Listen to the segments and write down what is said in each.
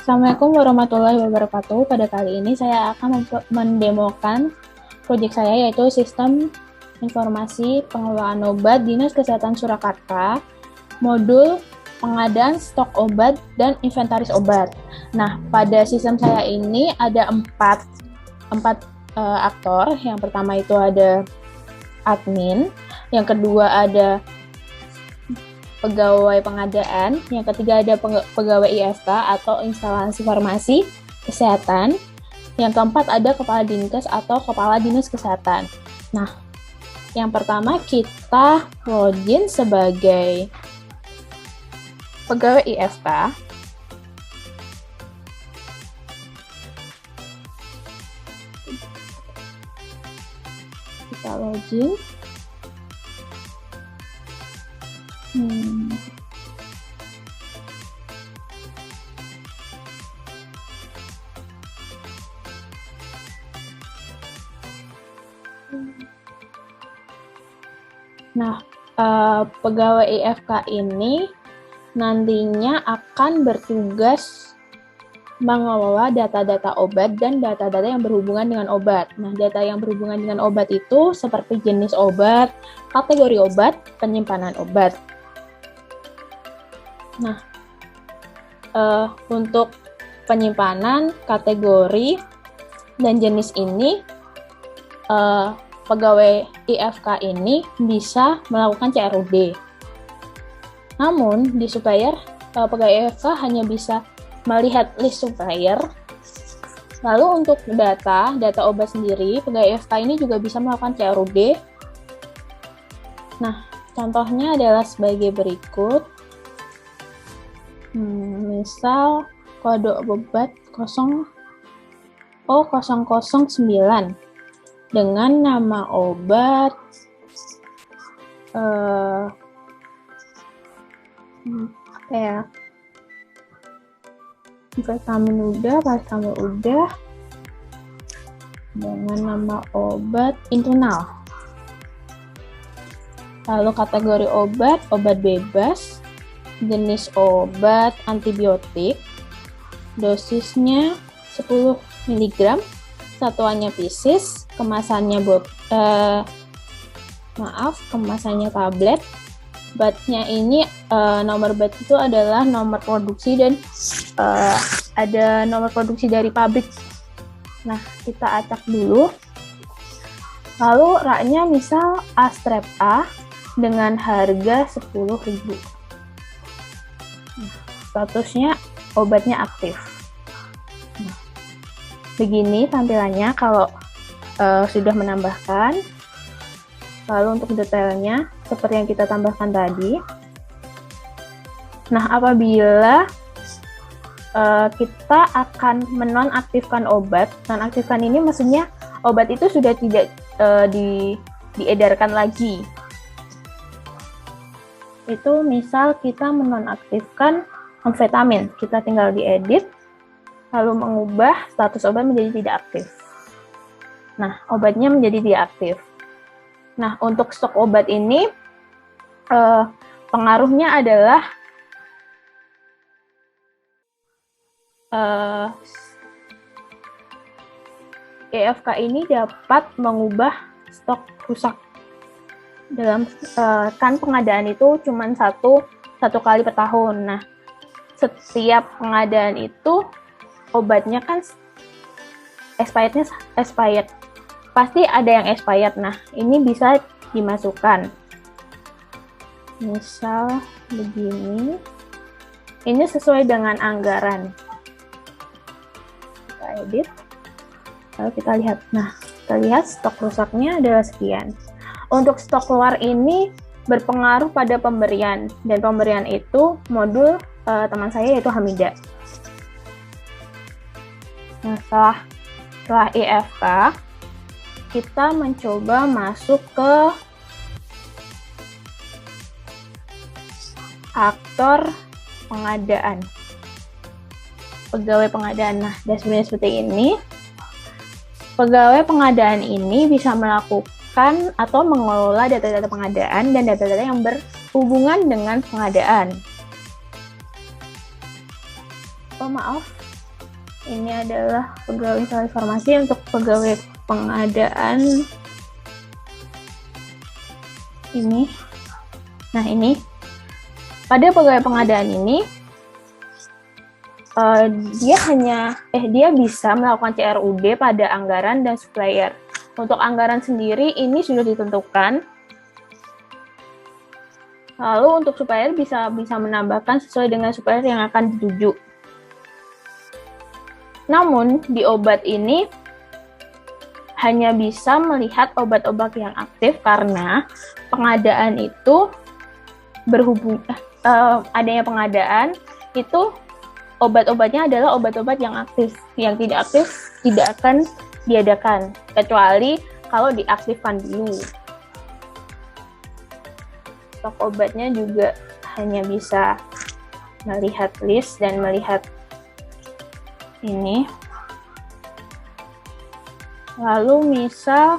Assalamualaikum warahmatullahi wabarakatuh. Pada kali ini saya akan mendemokan proyek saya, yaitu Sistem Informasi Pengelolaan Obat Dinas Kesehatan Surakarta, modul pengadaan stok obat dan inventaris obat. Nah, pada sistem saya ini ada empat aktor. Yang pertama itu ada admin, yang kedua ada pegawai pengadaan, yang ketiga ada pegawai IFK atau instalasi farmasi kesehatan, yang keempat ada kepala dinkes atau kepala dinas kesehatan. Nah, yang pertama kita login sebagai pegawai IFK. Kita login. Nah, pegawai IFK ini nantinya akan bertugas mengelola data-data obat dan data-data yang berhubungan dengan obat. Nah, data yang berhubungan dengan obat itu seperti jenis obat, kategori obat, penyimpanan obat. Nah, untuk penyimpanan, kategori, dan jenis ini, pegawai IFK ini bisa melakukan CRUD. Namun, di supplier, pegawai IFK hanya bisa melihat list supplier. Lalu untuk data obat sendiri, pegawai IFK ini juga bisa melakukan CRUD. Nah, contohnya adalah sebagai berikut. Misal kode obat 009 dengan nama obat vitamin udah, paracetamol udah, dengan nama obat Intunal. Lalu kategori obat bebas, jenis obat antibiotik, dosisnya 10 mg, satuannya pieces, kemasannya kemasannya tablet. Batnya ini nomor bat itu adalah nomor produksi dan ada nomor produksi dari pabrik. Nah, kita acak dulu. Lalu raknya misal A strep A dengan harga 10.000. Nah, statusnya obatnya aktif. Nah, begini tampilannya kalau sudah menambahkan. Lalu untuk detailnya seperti yang kita tambahkan tadi. Nah, apabila kita akan menonaktifkan obat, nonaktifkan ini maksudnya obat itu sudah tidak diedarkan lagi. Itu misal kita menonaktifkan amfetamin, kita tinggal diedit, lalu mengubah status obat menjadi tidak aktif. Nah, obatnya menjadi tidak aktif. Nah, untuk stok obat ini, pengaruhnya adalah IFK ini dapat mengubah stok rusak. Dalam kan pengadaan itu cuma satu kali per tahun. Nah, setiap pengadaan itu obatnya kan expired. Pasti ada yang expired. Nah, ini bisa dimasukkan. Misal begini. Ini sesuai dengan anggaran. Kita edit. Lalu kita lihat. Nah, kita lihat stok rusaknya adalah sekian. Untuk stok keluar ini berpengaruh pada pemberian. Dan pemberian itu modul teman saya yaitu Hamida. Nah, setelah IFK, kita mencoba masuk ke aktor pengadaan. Pegawai pengadaan. Nah, dashboardnya seperti ini. Pegawai pengadaan ini bisa melakukan atau mengelola data-data pengadaan dan data-data yang berhubungan dengan pengadaan. Oh maaf, Ini adalah pegawai informasi untuk pegawai pengadaan ini. Nah, ini pada pegawai pengadaan ini dia bisa melakukan CRUD pada anggaran dan supplier. Untuk anggaran sendiri ini sudah ditentukan. Lalu untuk supplier bisa menambahkan sesuai dengan supplier yang akan dituju. Namun, di obat ini hanya bisa melihat obat-obat yang aktif karena pengadaan itu adanya pengadaan itu obat-obatnya adalah obat-obat yang aktif. Yang tidak aktif tidak akan diadakan, kecuali kalau diaktifkan dulu. Stok obatnya juga hanya bisa melihat list dan melihat ini. Lalu misal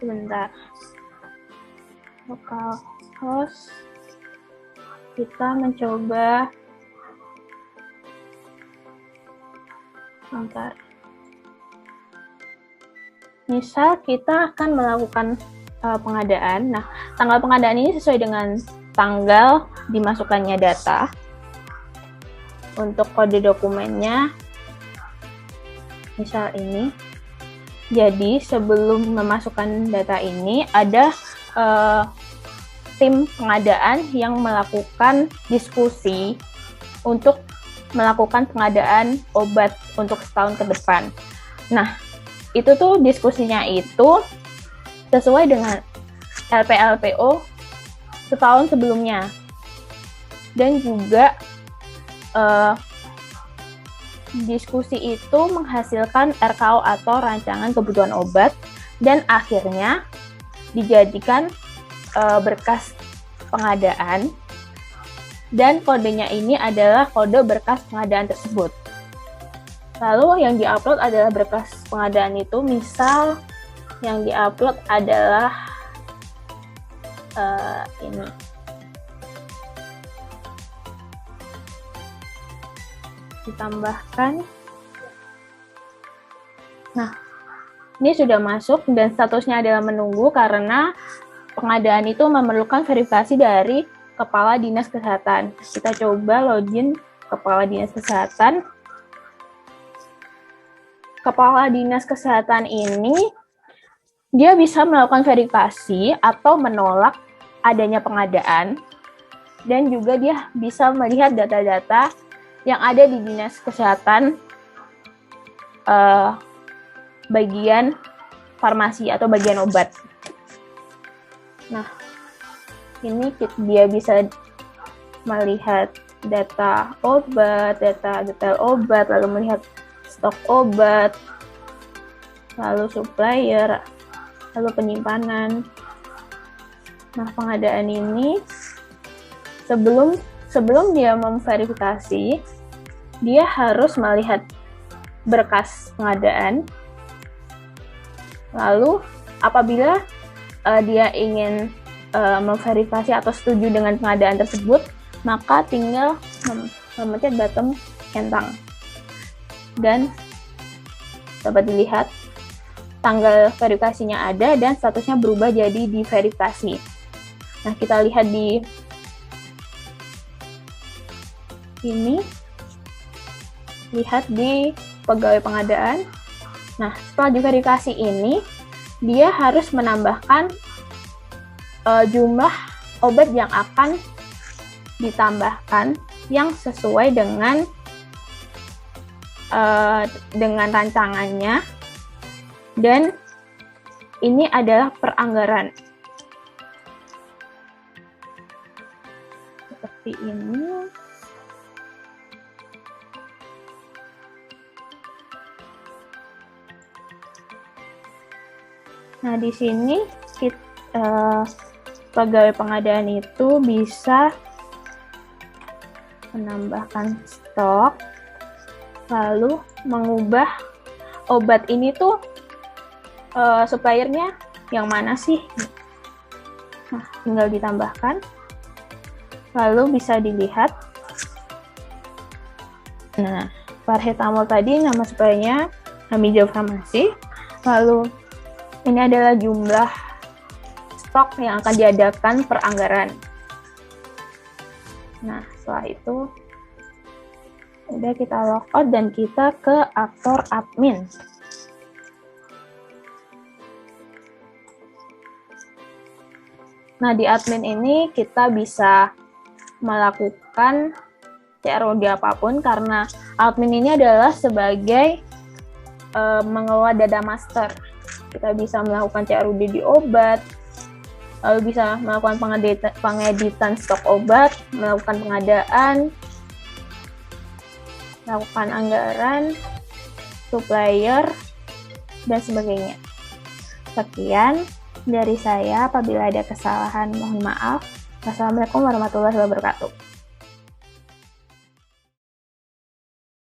sebentar, localhost, kita mencoba sebentar. Misal kita akan melakukan pengadaan. Nah, tanggal pengadaan ini sesuai dengan tanggal dimasukkannya data. Untuk kode dokumennya, misal ini. Jadi sebelum memasukkan data ini ada tim pengadaan yang melakukan diskusi untuk melakukan pengadaan obat untuk setahun ke depan. Nah, itu tuh diskusinya itu sesuai dengan LPLPO setahun sebelumnya. Dan juga diskusi itu menghasilkan RKO atau rancangan kebutuhan obat dan akhirnya dijadikan berkas pengadaan, dan kodenya ini adalah kode berkas pengadaan tersebut. Lalu yang diupload adalah berkas pengadaan itu, misal yang diupload adalah ini. Ditambahkan. Nah, ini sudah masuk dan statusnya adalah menunggu karena pengadaan itu memerlukan verifikasi dari Kepala Dinas Kesehatan. Kita coba login Kepala Dinas Kesehatan. Kepala Dinas Kesehatan ini dia bisa melakukan verifikasi atau menolak adanya pengadaan, dan juga dia bisa melihat data-data yang ada di Dinas Kesehatan bagian farmasi atau bagian obat. Nah, ini dia bisa melihat data obat, data detail obat, lalu melihat stok obat, lalu supplier, lalu penyimpanan. Nah, pengadaan ini sebelum dia memverifikasi, dia harus melihat berkas pengadaan. Lalu apabila dia ingin memverifikasi atau setuju dengan pengadaan tersebut, maka tinggal memencet button centang. Dan dapat dilihat tanggal verifikasinya ada dan statusnya berubah jadi diverifikasi. Nah, kita lihat di ini, lihat di pegawai pengadaan. Nah, setelah diverifikasi ini, dia harus menambahkan jumlah obat yang akan ditambahkan yang sesuai dengan rancangannya, dan ini adalah per anggaran. Seperti ini. Nah, di sini pegawai pengadaan itu bisa menambahkan stok, lalu mengubah obat ini tuh suppliernya yang mana sih. Nah, tinggal ditambahkan, lalu bisa dilihat paracetamol tadi nama supplienya Hamijao Farmasi. Lalu ini adalah jumlah stok yang akan diadakan per anggaran. Nah, setelah itu udah kita logout dan kita ke aktor admin. Nah, di admin ini kita bisa melakukan CROD apapun karena admin ini adalah sebagai mengelola data master. Kita bisa melakukan CROD di obat, lalu bisa melakukan pengeditan stok obat, melakukan pengadaan, melakukan anggaran, supplier, dan sebagainya. Sekian dari saya, apabila ada kesalahan mohon maaf. Wassalamualaikum warahmatullahi wabarakatuh.